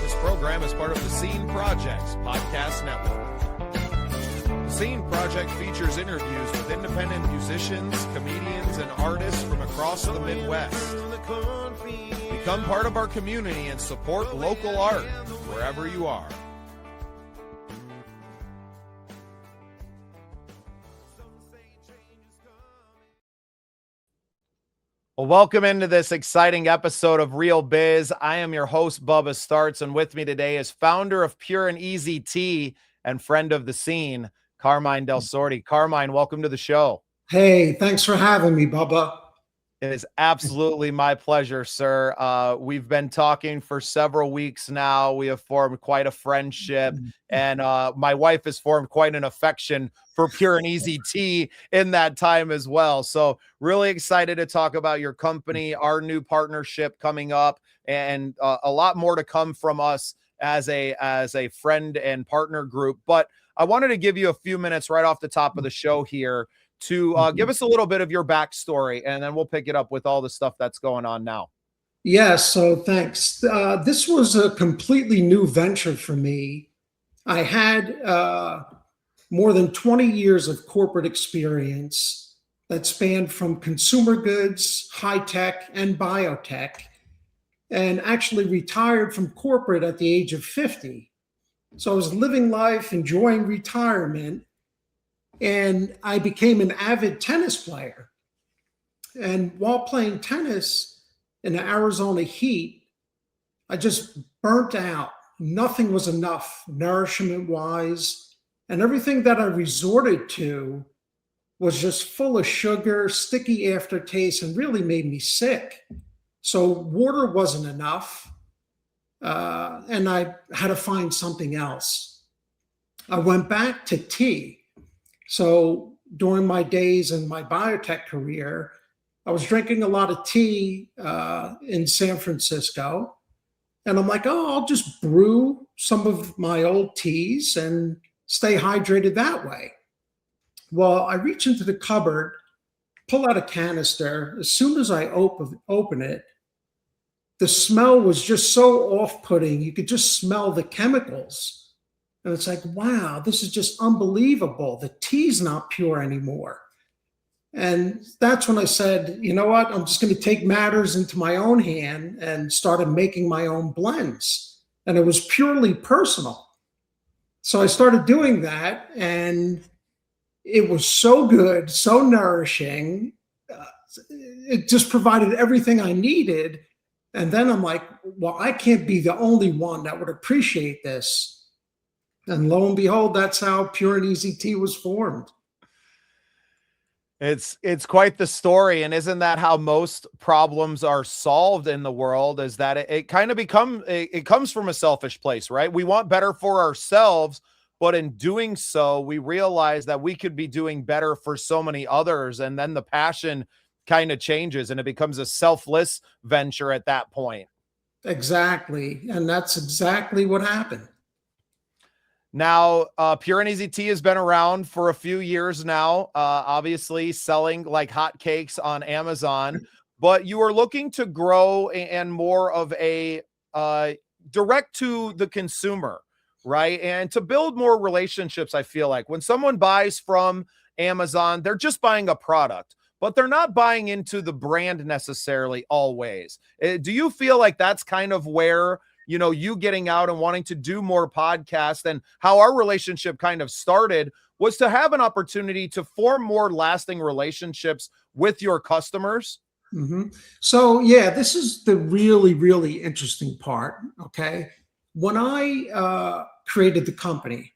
This program is part of the Scene Project's podcast network. The Scene Project features interviews with independent musicians, comedians, and artists from across the Midwest. Become part of our community and support local art wherever you are. Well, welcome into this exciting episode of REEL Biz. I am your host, Bubba Startz, and with me today is founder of Pure and Easy Tea and friend of the scene, Carmine del Sordi. Carmine, welcome to the show. Hey, thanks for having me, Bubba. It is absolutely my pleasure, sir. We've been talking for several weeks now. We have formed quite a friendship, and my wife has formed quite an affection for Pure and Easy Tea in that time as well. So really excited to talk about your company, our new partnership coming up, and a lot more to come from us as a friend and partner group. But I wanted to give you a few minutes right off the top of the show here to give us a little bit of your backstory, and then we'll pick it up with all the stuff that's going on now. Yeah, so thanks. This was a completely new venture for me. I had more than 20 years of corporate experience that spanned from consumer goods, high tech, and biotech, and actually retired from corporate at the age of 50. So I was living life, enjoying retirement, and I became an avid tennis player. And while playing tennis in the Arizona heat, I just burnt out. Nothing was enough nourishment-wise. And everything that I resorted to was just full of sugar, sticky aftertaste, and really made me sick. So water wasn't enough. And I had to find something else. I went back to tea. So during my days in my biotech career, I was drinking a lot of tea in San Francisco. And I'm like, oh, I'll just brew some of my old teas and stay hydrated that way. Well, I reach into the cupboard, pull out a canister. As soon as I open it, the smell was just so off-putting. You could just smell the chemicals. And it's like, wow, this is just unbelievable. The tea's not pure anymore. And that's when I said, you know what? I'm just going to take matters into my own hand and started making my own blends. And it was purely personal. So I started doing that, and it was so good, so nourishing. It just provided everything I needed. And then I'm like, well, I can't be the only one that would appreciate this. And lo and behold, that's how Pure and Easy Tea was formed. It's quite the story. And isn't that how most problems are solved in the world, is that it kind of it comes from a selfish place, right? We want better for ourselves, but in doing so, we realize that we could be doing better for so many others. And then the passion kind of changes and it becomes a selfless venture at that point. Exactly. And that's exactly what happened. Now, Pure and Easy Tea has been around for a few years now, obviously selling like hotcakes on Amazon, but you are looking to grow and more of a direct to the consumer, right? And to build more relationships. I feel like when someone buys from Amazon, they're just buying a product, but they're not buying into the brand necessarily always. Do you feel like that's kind of where, you know, you getting out and wanting to do more podcasts, and how our relationship kind of started was to have an opportunity to form more lasting relationships with your customers? Mm-hmm. So, yeah, this is the really, really interesting part. Okay. When I created the company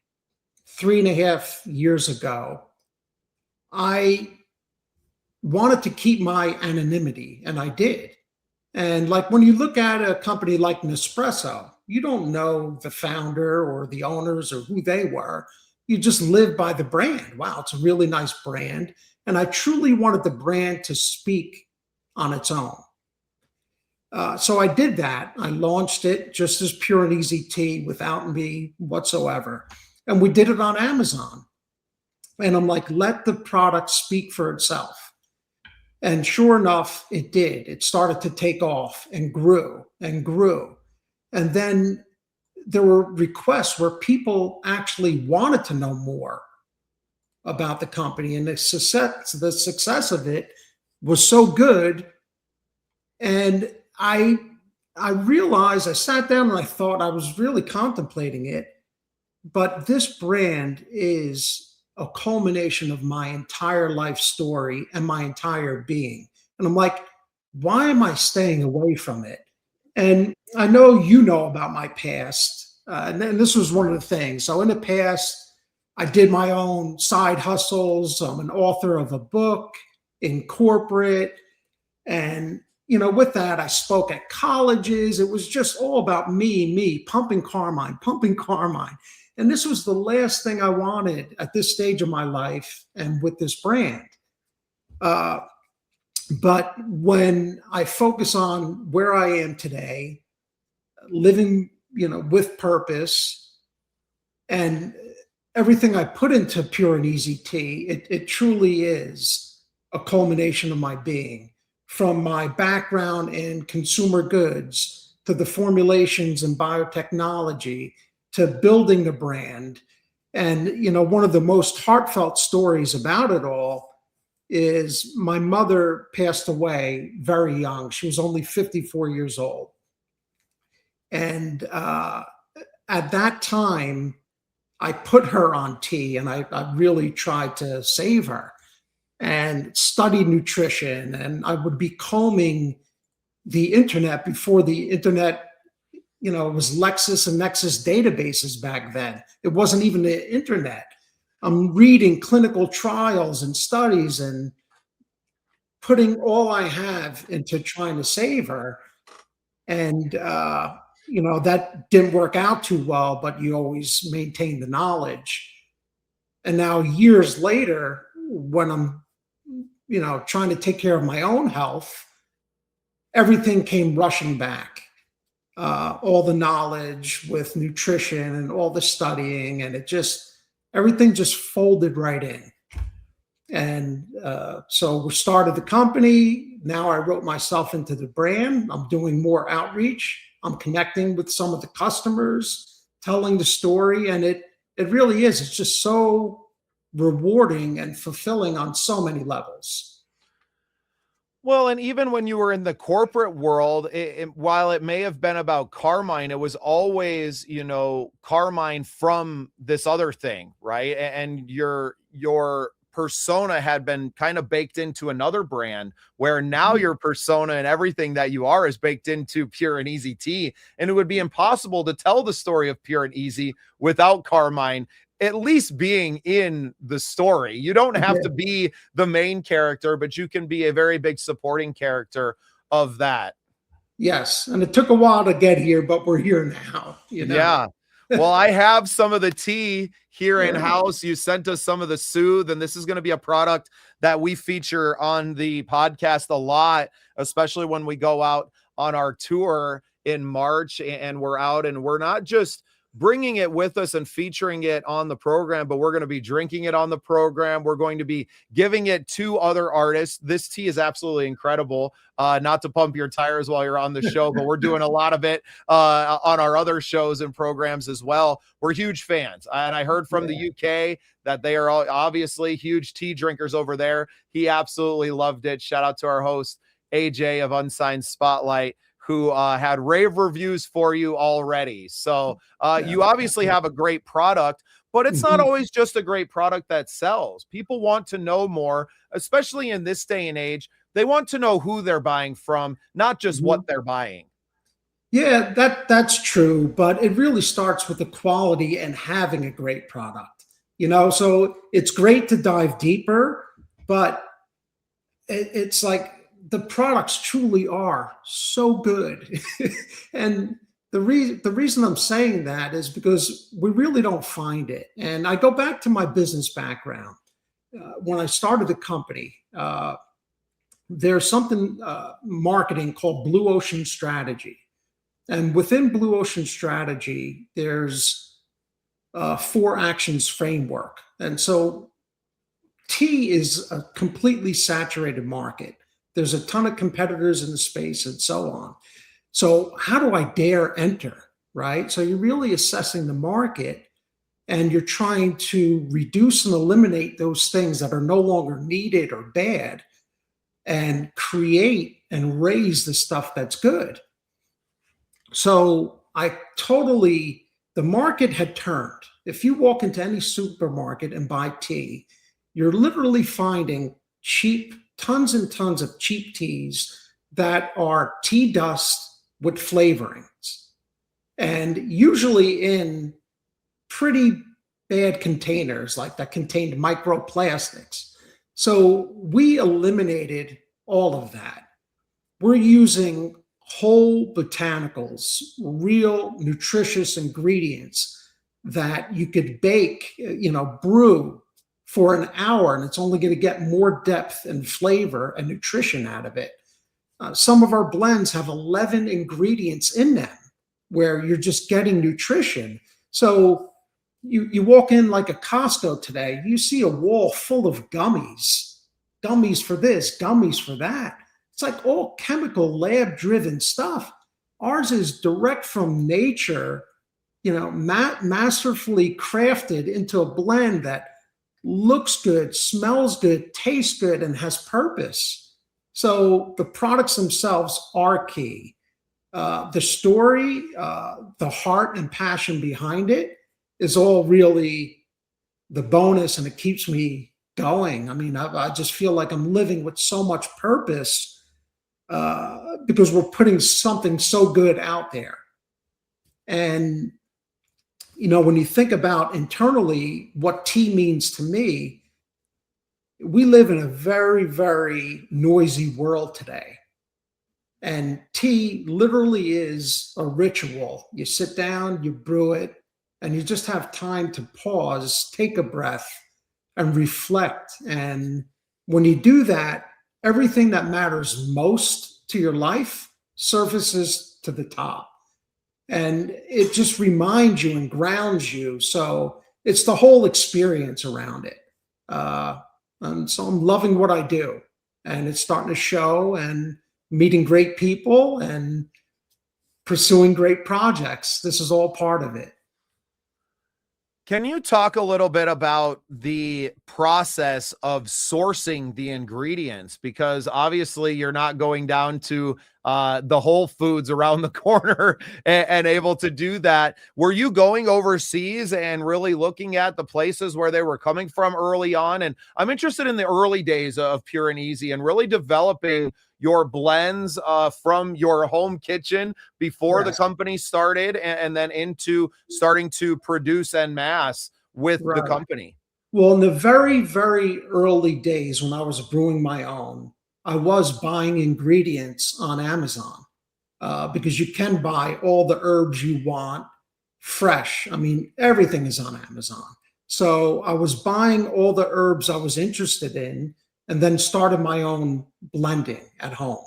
3.5 years ago, I wanted to keep my anonymity, and I did. And like when you look at a company like Nespresso, you don't know the founder or the owners or who they were. You just live by the brand. Wow, it's a really nice brand. And I truly wanted the brand to speak on its own. So I did that. I launched it just as Pure and Easy Tea without me whatsoever. And we did it on Amazon. And I'm like, let the product speak for itself. And sure enough, it did. It started to take off and grew and grew. And then there were requests where people actually wanted to know more about the company, and the success of it was so good. And I realized, I sat down and I thought, I was really contemplating it, but this brand is a culmination of my entire life story and my entire being. And I'm like, why am I staying away from it? And I know you know about my past. And this was one of the things. So in the past, I did my own side hustles. I'm an author of a book in corporate. And, with that, I spoke at colleges. It was just all about me, pumping Carmine, pumping Carmine. And this was the last thing I wanted at this stage of my life and with this brand. Uh, but when I focus on where I am today, living, with purpose, and everything I put into Pure and Easy Tea, it truly is a culmination of my being, from my background in consumer goods to the formulations and biotechnology to building the brand. And, one of the most heartfelt stories about it all is my mother passed away very young. She was only 54 years old. And at that time, I put her on tea, and I really tried to save her and studied nutrition. And I would be combing the internet before the internet, it was Lexis and Nexus databases back then. It wasn't even the internet. I'm reading clinical trials and studies and putting all I have into trying to save her. And, that didn't work out too well, but you always maintain the knowledge. And now years later, when I'm, trying to take care of my own health, everything came rushing back. All the knowledge with nutrition and all the studying, and everything just folded right in. And so we started the company. Now I wrote myself into the brand. I'm doing more outreach. I'm connecting with some of the customers, telling the story, and it really is. It's just so rewarding and fulfilling on so many levels. Well, and even when you were in the corporate world, while it may have been about Carmine, it was always, Carmine from this other thing, right? And your persona had been kind of baked into another brand, where now your persona and everything that you are is baked into Pure and Easy Tea. And it would be impossible to tell the story of Pure and Easy without Carmine at least being in the story. You don't have to be the main character, but you can be a very big supporting character of that. Yes. And it took a while to get here, but we're here now. Yeah. Well, I have some of the tea here in house. You sent us some of the Soothe, and this is going to be a product that we feature on the podcast a lot, especially when we go out on our tour in March and we're out, and we're not just bringing it with us and featuring it on the program, but we're going to be drinking it on the program. We're going to be giving it to other artists. This tea is absolutely incredible. Not to pump your tires while you're on the show, but we're doing a lot of it on our other shows and programs as well. We're huge fans. And I heard from the UK that they are obviously huge tea drinkers over there. He absolutely loved it. Shout out to our host, AJ of Unsigned Spotlight, who had rave reviews for you already. So you obviously have a great product, but it's not always just a great product that sells. People want to know more, especially in this day and age. They want to know who they're buying from, not just what they're buying. Yeah, that's true, but it really starts with the quality and having a great product. So it's great to dive deeper, but it's like the products truly are so good. And the reason I'm saying that is because we really don't find it. And I go back to my business background. When I started the company, there's something marketing called Blue Ocean Strategy. And within Blue Ocean Strategy, there's 4 actions framework. And so tea is a completely saturated market. There's a ton of competitors in the space and so on. So how do I dare enter, right? So you're really assessing the market and you're trying to reduce and eliminate those things that are no longer needed or bad and create and raise the stuff that's good. So the market had turned. If you walk into any supermarket and buy tea, you're literally finding tons and tons of cheap teas that are tea dust with flavorings, and usually in pretty bad containers like that contained microplastics. So we eliminated all of that. We're using whole botanicals, real nutritious ingredients that you could bake, brew for an hour, and it's only going to get more depth and flavor and nutrition out of it. Some of our blends have 11 ingredients in them where you're just getting nutrition. So you walk in like a Costco today, you see a wall full of gummies for this, gummies for that. It's like all chemical lab-driven stuff. Ours is direct from nature, masterfully crafted into a blend that looks good, smells good, tastes good, and has purpose. So the products themselves are key. The story, the heart and passion behind it is all really the bonus, and it keeps me going. I mean, I just feel like I'm living with so much purpose because we're putting something so good out there. And, when you think about internally what tea means to me, we live in a very, very noisy world today. And tea literally is a ritual. You sit down, you brew it, and you just have time to pause, take a breath, and reflect. And when you do that, everything that matters most to your life surfaces to the top. And it just reminds you and grounds you. So it's the whole experience around it. And so I'm loving what I do. And it's starting to show, and meeting great people and pursuing great projects. This is all part of it. Can you talk a little bit about the process of sourcing the ingredients? Because obviously you're not going down to the Whole Foods around the corner and able to do that. Were you going overseas and really looking at the places where they were coming from early on? And I'm interested in the early days of Pure and Easy and really developing your blends from your home kitchen before the company started, and then into starting to produce en masse with the company. Well, in the very, very early days when I was brewing my own, I was buying ingredients on Amazon because you can buy all the herbs you want fresh. I mean, everything is on Amazon. So I was buying all the herbs I was interested in, and then started my own blending at home.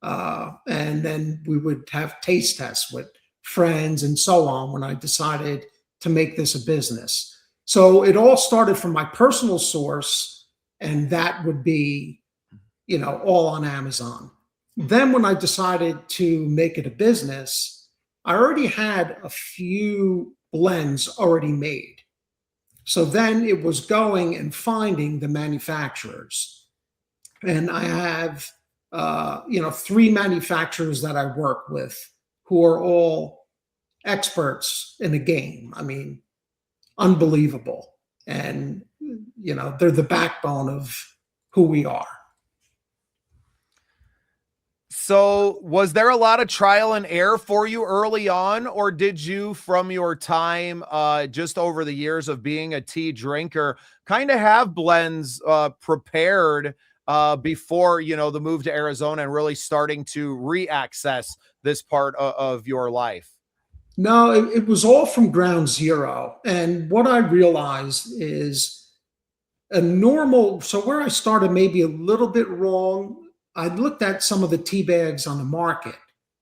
And then we would have taste tests with friends and so on when I decided to make this a business. So it all started from my personal source, and that would be, all on Amazon. Then when I decided to make it a business, I already had a few blends already made. So then it was going and finding the manufacturers. And I have, 3 manufacturers that I work with who are all experts in the game. I mean, unbelievable. And, they're the backbone of who we are. So was there a lot of trial and error for you early on, or did you, from your time just over the years of being a tea drinker, kind of have blends prepared before, the move to Arizona and really starting to re-access this part of your life? No, it was all from ground zero. And what I realized is so where I started maybe a little bit wrong, I looked at some of the tea bags on the market,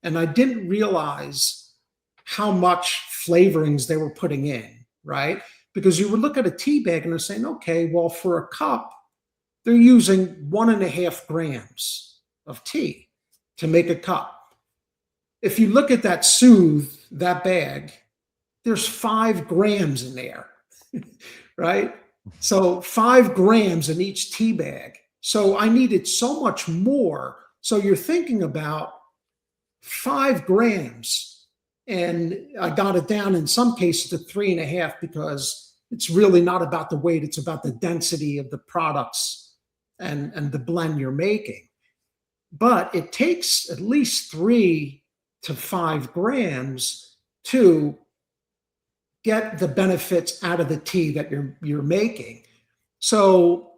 and I didn't realize how much flavorings they were putting in, right? Because you would look at a tea bag and they're saying, okay, well, for a cup, they're using 1.5 grams. of tea to make a cup. If you look at that Soothe, that bag, there's 5 grams in there, right? So 5 grams in each tea bag. So I needed so much more. So you're thinking about 5 grams. And I got it down in some cases to 3.5 because it's really not about the weight. It's about the density of the products and the blend you're making. But it takes at least 3 to 5 grams to get the benefits out of the tea that you're making. So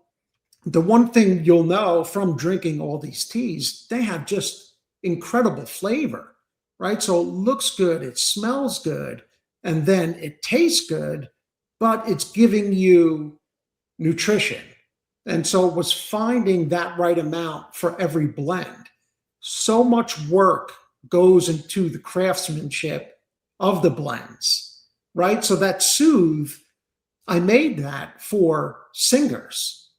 the one thing you'll know from drinking all these teas, they have just incredible flavor, right? So it looks good, it smells good, and then it tastes good, but it's giving you nutrition. And so it was finding that right amount for every blend. So much work goes into the craftsmanship of the blends, right? So that Soothe, I made that for singers.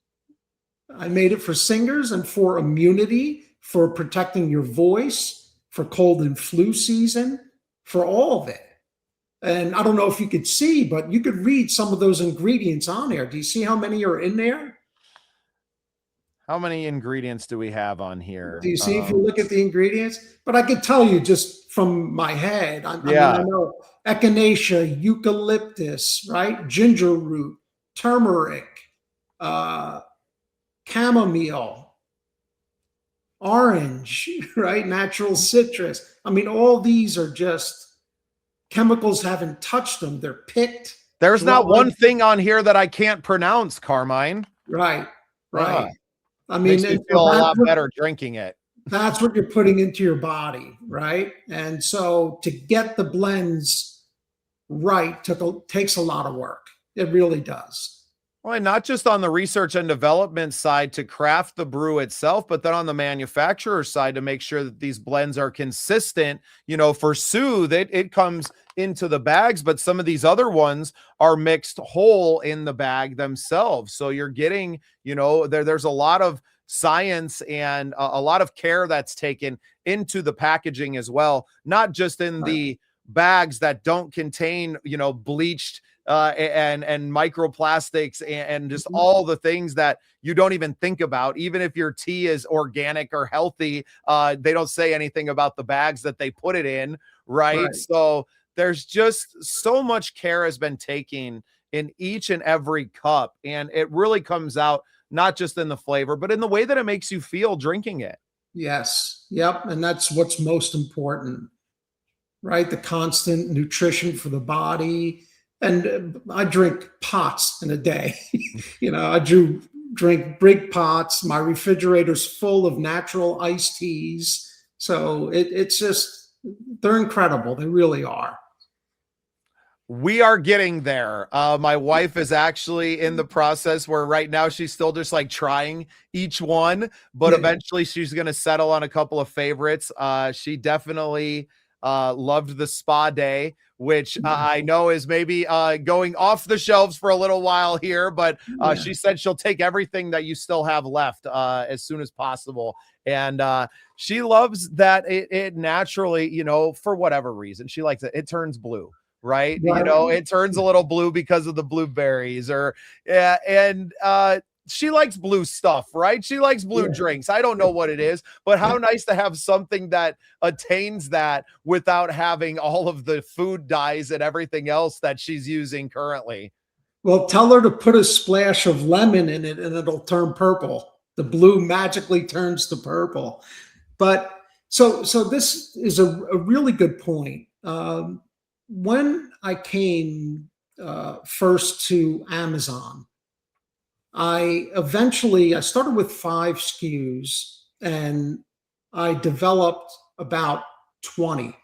I made it for singers and for immunity, for protecting your voice, for cold and flu season, for all of it. And I don't know if you could see, but you could read some of those ingredients on there. Do you see how many are in there? How many ingredients do we have on here? Do you see if you look at the ingredients? But I could tell you just from my head. I mean, I know echinacea, eucalyptus, right? Ginger root, turmeric, chamomile, orange, right? Natural citrus. I mean, all these are just chemicals haven't touched them. They're picked. There's not one thing on here that I can't pronounce, Carmine. Right. I mean, makes me feel a lot better drinking it. That's what you're putting into your body, right? And so to get the blends right takes a lot of work. It really does. Well, and not just on the research and development side to craft the brew itself, but then on the manufacturer side to make sure that these blends are consistent. You know, for Soothe, it comes into the bags, but some of these other ones are mixed whole in the bag themselves. So you're getting, you know, there's a lot of science and a lot of care that's taken into the packaging as well, not just in the bags that don't contain, you know, bleached and microplastics and just all the things that you don't even think about. Even if your tea is organic or healthy, they don't say anything about the bags that they put it in, right? So there's just so much care has been taken in each and every cup, and it really comes out not just in the flavor, but in the way that it makes you feel drinking it. Yes. Yep. And that's what's most important, right? The constant nutrition for the body. And I drink pots in a day. You know, I drink big pots. My refrigerator's full of natural iced teas. So it's just, they're incredible. They really are. We are getting there. My wife is actually in the process where right now she's still just like trying each one, but eventually she's going to settle on a couple of favorites. She definitely loved the spa day, which I know is maybe going off the shelves for a little while here, but she said she'll take everything that you still have left as soon as possible. And she loves that it naturally, you know, for whatever reason, she likes it. It turns blue. Right. You know, it turns a little blue because of the blueberries she likes blue stuff, right? She likes blue drinks. I don't know what it is, but how nice to have something that attains that without having all of the food dyes and everything else that she's using currently. Well, tell her to put a splash of lemon in it and it'll turn purple. The blue magically turns to purple. But so this is a really good point. When I came first to Amazon, I started with 5 SKUs and I developed about 20.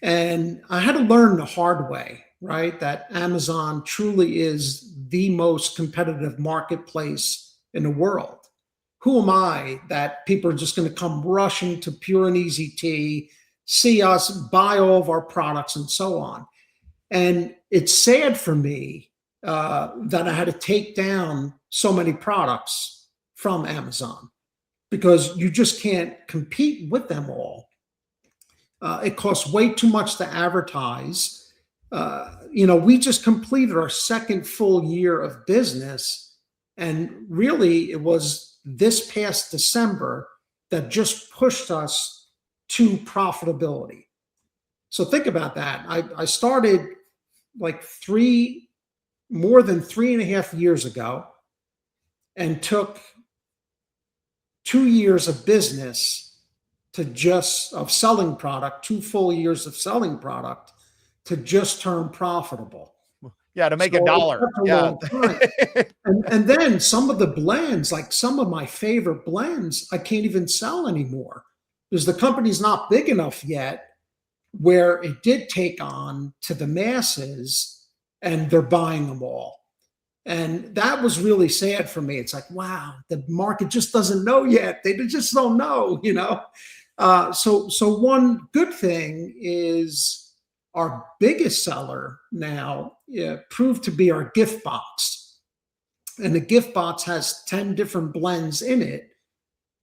And I had to learn the hard way, right? That Amazon truly is the most competitive marketplace in the world. Who am I that people are just going to come rushing to Pure and Easy Tea, see us, buy all of our products and so on. And it's sad for me that I had to take down so many products from Amazon because you just can't compete with them all. It costs way too much to advertise. We just completed our second full year of business, and really it was this past December that just pushed us to profitability. So think about that. I started like more than 3.5 years ago, and took 2 years of business of selling product, 2 full years of selling product to just turn profitable. Yeah, to make So a dollar. Yeah. And then some of the blends, like some of my favorite blends, I can't even sell anymore because the company's not big enough yet where it did take on to the masses, and they're buying them all. And that was really sad for me. It's like, wow, the market just doesn't know yet. They just don't know, So one good thing is our biggest seller now proved to be our gift box. And the gift box has 10 different blends in it.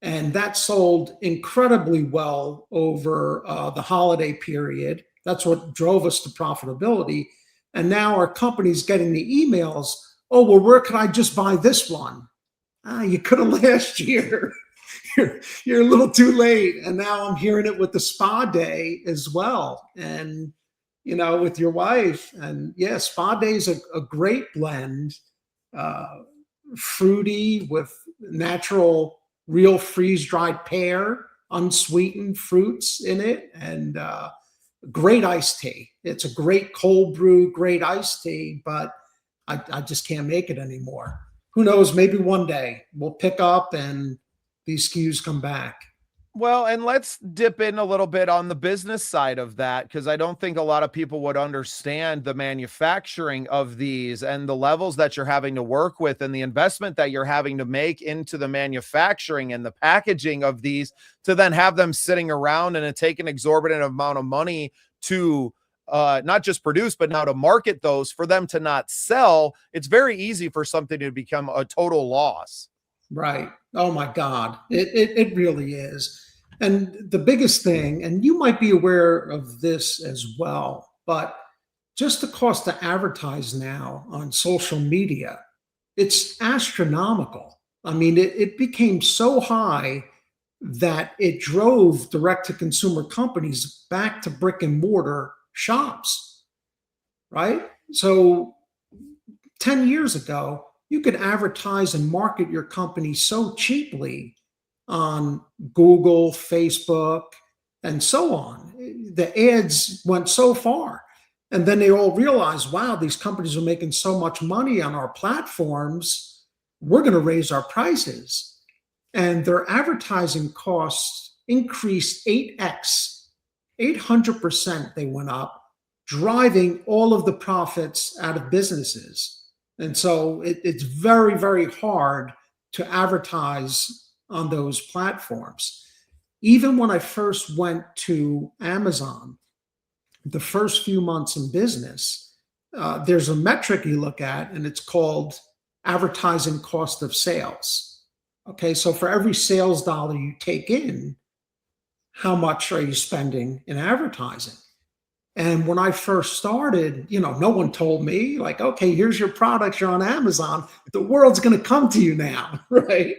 And that sold incredibly well over the holiday period. That's what drove us to profitability. And now our company's getting the emails, oh, well, where could I just buy this one? You could have last year. You're a little too late. And now I'm hearing it with the spa day as well. And, with your wife. And yeah, spa day is a great blend, fruity with natural, real freeze-dried pear, unsweetened fruits in it, and great iced tea. It's a great cold brew, great iced tea, but I just can't make it anymore. Who knows? Maybe one day we'll pick up and these SKUs come back. Well, and let's dip in a little bit on the business side of that, because I don't think a lot of people would understand the manufacturing of these and the levels that you're having to work with and the investment that you're having to make into the manufacturing and the packaging of these to then have them sitting around and take an exorbitant amount of money to not just produce, but now to market those for them to not sell. It's very easy for something to become a total loss. Right. Oh my God. It really is. And the biggest thing, and you might be aware of this as well, but just the cost to advertise now on social media, it's astronomical. I mean, it became so high that it drove direct to consumer companies back to brick and mortar shops, right? So 10 years ago, you could advertise and market your company so cheaply on Google, Facebook, and so on. The ads went so far. And then they all realized, wow, these companies are making so much money on our platforms. We're going to raise our prices. And their advertising costs increased 8x, 800% they went up, driving all of the profits out of businesses. And so it's very, very hard to advertise on those platforms. Even when I first went to Amazon, the first few months in business, there's a metric you look at, and it's called advertising cost of sales. Okay, so for every sales dollar you take in, how much are you spending in advertising? And when I first started, no one told me like, okay, here's your products, you're on Amazon. The world's going to come to you now, right?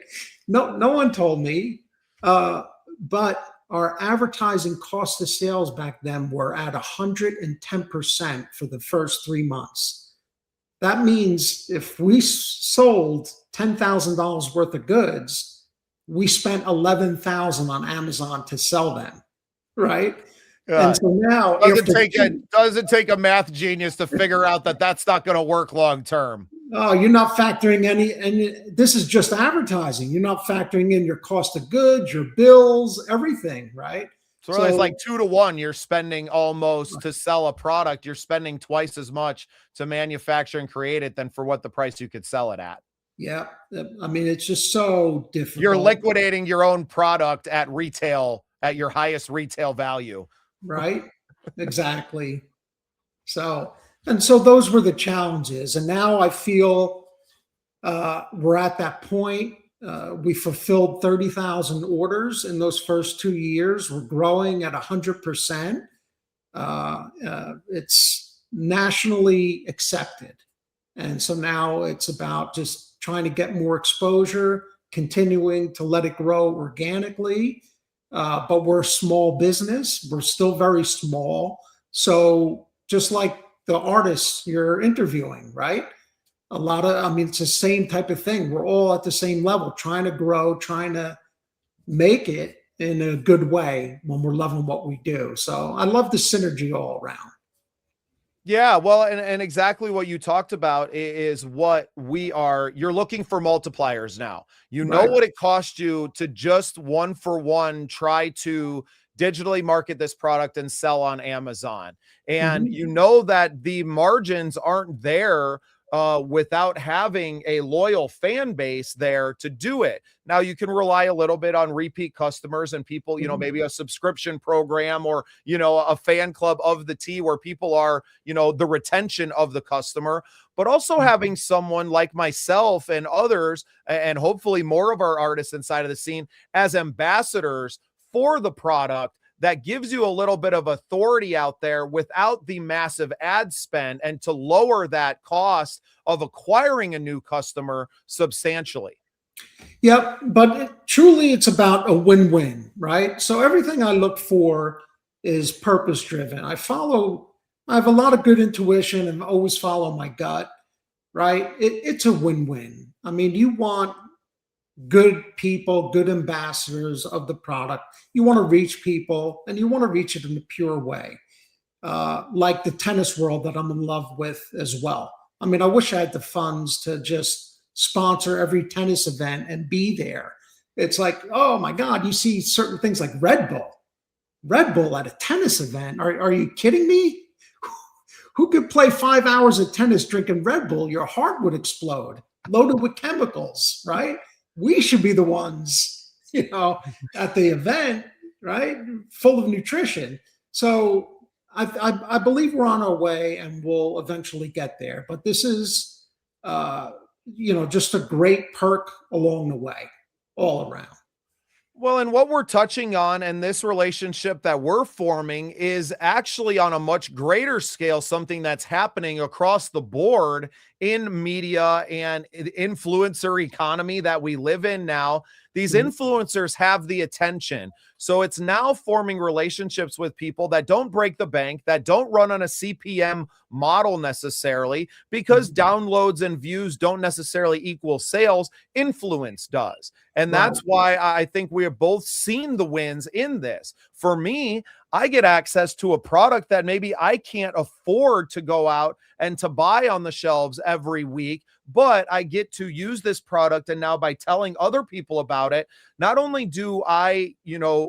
No one told me. But our advertising cost of sales back then were at 110% for the first 3 months. That means if we sold $10,000 worth of goods, we spent $11,000 on Amazon to sell them, right? And so now doesn't take a math genius to figure out that that's not going to work long term. Oh, you're not factoring any, and this is just advertising. You're not factoring in your cost of goods, your bills, everything, right? So it's like 2 to 1. You're spending almost to sell a product. You're spending twice as much to manufacture and create it than for what the price you could sell it at. Yeah. I mean, it's just so difficult. You're liquidating your own product at retail at your highest retail value. Right. Exactly. So those were the challenges. And now I feel we're at that point. We fulfilled 30,000 orders in those first 2 years. We're growing at 100%. It's nationally accepted. And so now it's about just trying to get more exposure, continuing to let it grow organically. But we're a small business. We're still very small. So just like the artists you're interviewing, right? It's the same type of thing. We're all at the same level, trying to grow, trying to make it in a good way when we're loving what we do. So I love the synergy all around. Yeah, well, and exactly what you talked about is what we are. You're looking for multipliers now. You know Right. what it cost you to just one for one try to digitally market this product and sell on Amazon. And Mhm. you know that the margins aren't there without having a loyal fan base there to do it. Now you can rely a little bit on repeat customers and people, Mhm. maybe a subscription program or, a fan club of the tea where people are, the retention of the customer, but also having someone like myself and others, and hopefully more of our artists inside of the scene as ambassadors for the product that gives you a little bit of authority out there without the massive ad spend and to lower that cost of acquiring a new customer substantially. Yep, but truly it's about a win-win, right? So everything I look for is purpose driven. I have a lot of good intuition and always follow my gut, right? It's a win-win. I mean, you want good people, good ambassadors of the product. You want to reach people and you want to reach it in a pure way, like the tennis world that I'm in love with as well. I mean, I wish I had the funds to just sponsor every tennis event and be there. It's like, oh my God, you see certain things like Red Bull at a tennis event. Are you kidding me? Who could play 5 hours of tennis drinking Red Bull? Your heart would explode, loaded with chemicals, right? We should be the ones, at the event, right? Full of nutrition. So I believe we're on our way and we'll eventually get there. But this is, just a great perk along the way, all around. Well, and what we're touching on and this relationship that we're forming is actually on a much greater scale, something that's happening across the board in media and influencer economy that we live in now. These Mhm. influencers have the attention. So it's now forming relationships with people that don't break the bank, that don't run on a CPM model necessarily, because Mhm. downloads and views don't necessarily equal sales. Influence does. And Right. that's why I think we have both seen the wins in this. For me, I get access to a product that maybe I can't afford to go out and to buy on the shelves every week, but I get to use this product. And now by telling other people about it, not only do I,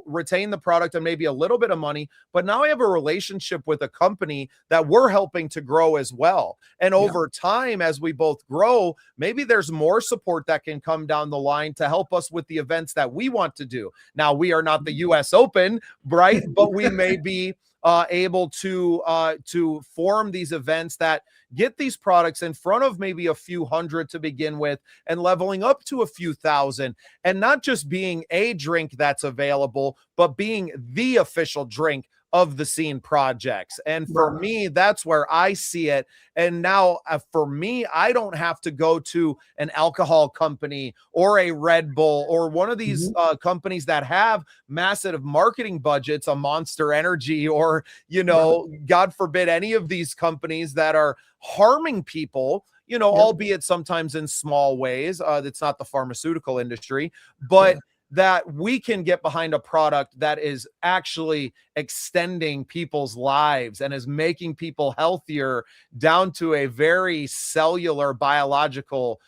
retain the product and maybe a little bit of money, but now I have a relationship with a company that we're helping to grow as well. And Yeah. over time, as we both grow, maybe there's more support that can come down the line to help us with the events that we want to do. Now, we are not the US Open, right? But we may be able to form these events that get these products in front of maybe a few hundred to begin with and leveling up to a few thousand, and not just being a drink that's available, but being the official drink of the scene projects. And for Right. me, that's where I see it. And now for me, I don't have to go to an alcohol company or a Red Bull or one of these Mhm. companies that have massive marketing budgets, a Monster Energy, or, Right. God forbid, any of these companies that are harming people, Yep. albeit sometimes in small ways. It's not the pharmaceutical industry, but Yeah. that we can get behind a product that is actually extending people's lives and is making people healthier down to a very cellular biological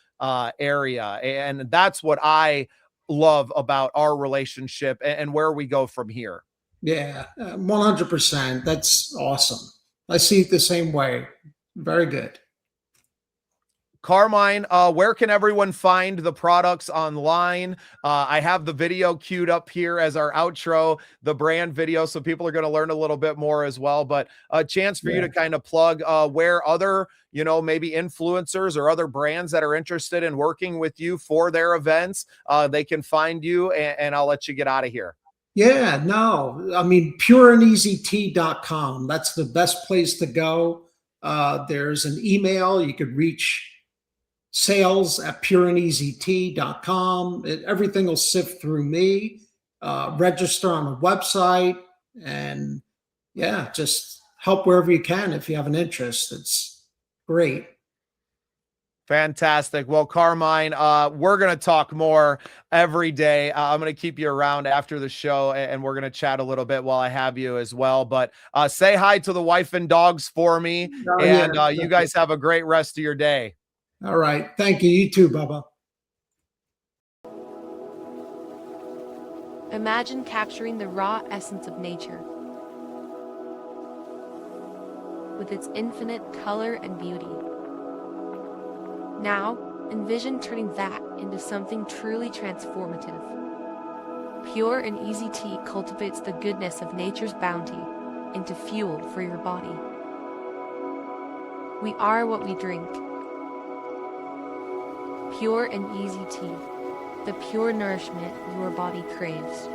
area. And that's what I love about our relationship and where we go from here. Yeah. 100%. That's awesome. I see it the same way. Very good. Carmine, where can everyone find the products online? I have the video queued up here as our outro, the brand video, so people are going to learn a little bit more as well. But a chance for you to kind of plug where other, maybe influencers or other brands that are interested in working with you for their events, they can find you, and I'll let you get out of here. Yeah, no, I mean, pureandeasytea.com. That's the best place to go. There's an email. You could reach sales@pureandeasytea.com. Everything will sift through me. Register on the website, and yeah, just help wherever you can if you have an interest. It's great. Fantastic. Well, Carmine, we're going to talk more every day. I'm going to keep you around after the show, and we're going to chat a little bit while I have you as well. But say hi to the wife and dogs for me, and you guys have a great rest of your day. All right. Thank you. You too, Bubba. Imagine capturing the raw essence of nature, with its infinite color and beauty. Now, envision turning that into something truly transformative. Pure and Easy Tea cultivates the goodness of nature's bounty into fuel for your body. We are what we drink. Pure and Easy Tea, the pure nourishment your body craves.